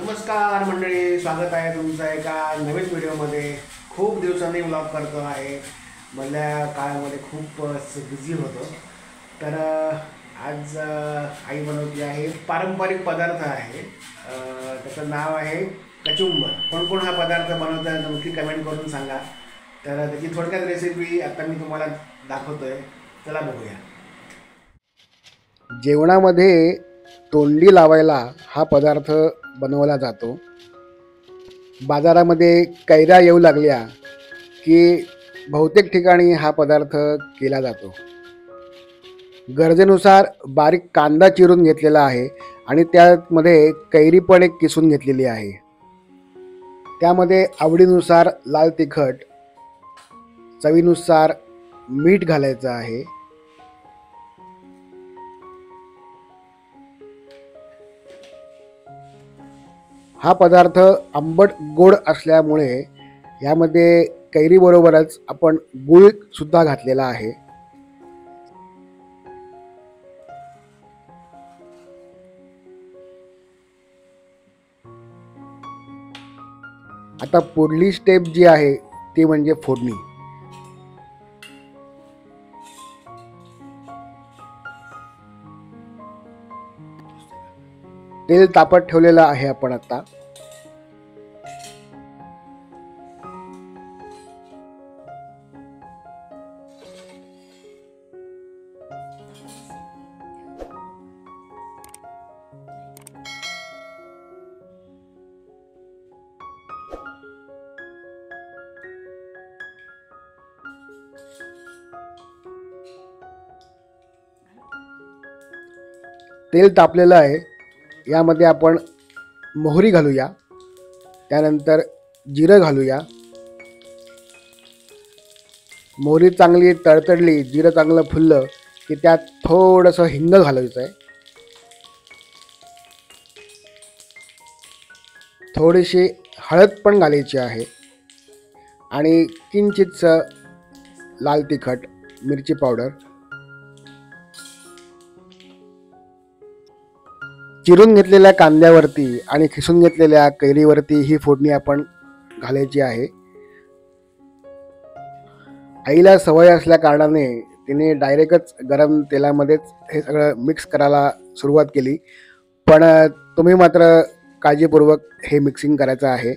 नमस्कार मंडळी, स्वागत आहे तुमचं एका नवीन व्हिडिओमध्ये. खूप दिवसांनी व्लॉग करतो आहे. मधल्या काळामध्ये खूप बिझी होतो. तर आज आई बनवली आहे पारंपरिक पदार्थ आहे. त्याचं नाव आहे कचुंबर. कोण कोण हा पदार्थ बनवतो आहे नक्की कमेंट करून सांगा. तर त्याची थोडक्यात रेसिपी आता मी तुम्हाला दाखवतोय. चला बघूया. जेवणामध्ये तोंडी लावायला हा पदार्थ बनवला जातो. बाजारामध्ये कैऱ्या येऊ लागल्या की बहुतेक ठिकाणी हा पदार्थ केला जातो. गरजेनुसार बारीक कांदा चिरून घेतलेला आहे आणि त्यामध्ये कैरी पण एक किसून घेतलेली आहे. त्यामध्ये आवडीनुसार लाल तिखट, चवीनुसार मीठ घालायचं आहे. हा पदार्थ आंबट गोड असल्यामुळे यामध्ये कैरीबरोबरच आपण गूळ सुद्धा घातलेला आहे. आता पुढली स्टेप जी आहे ती म्हणजे फोडणी. तेल तापत ठेवलेलं आहे आपण आता. तेल तापलेलं आहे. यामध्ये आपण मोहरी घालूया, त्यानंतर जिरं घालूया. मोहरी चांगली तडतडली, जिरं चांगलं फुललं की त्यात थोडंसं हिंग घालायचं आहे. थोडीशी हळद पण घालायची आहे आणि किंचितसं लाल तिखट, मिरची पावडर. चिरून घेतलेल्या कांद्यावरती आणि खिसून घेतलेल्या कैरीवरती ही फोडणी आपण घालायची आहे. आईला सवय असल्या कारणाने तिने डायरेक्टच गरम तेलामध्येच हे सगळं मिक्स करायला सुरुवात केली. पण तुम्ही मात्र काळजीपूर्वक हे मिक्सिंग करायचं आहे.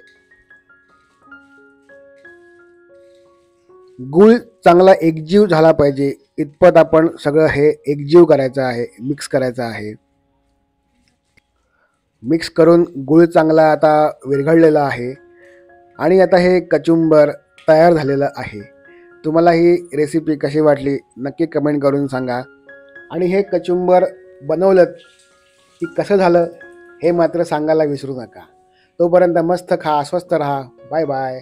गूळ चांगला एकजीव झाला पाहिजे इतपत आपण सगळं हे एकजीव करायचं आहे, मिक्स करायचं आहे. मिक्स करून गूळ चांगला आता विरघळलेला आहे आणि आता हे कचुंबर तयार झालेलं आहे. तुम्हाला ही रेसिपी कशी वाटली नक्की कमेंट करून सांगा. आणि हे कचुंबर बनवलं की कसं झालं हे मात्र सांगायला विसरू नका. तोपर्यंत मस्त खा, स्वस्थ राहा. Bye bye.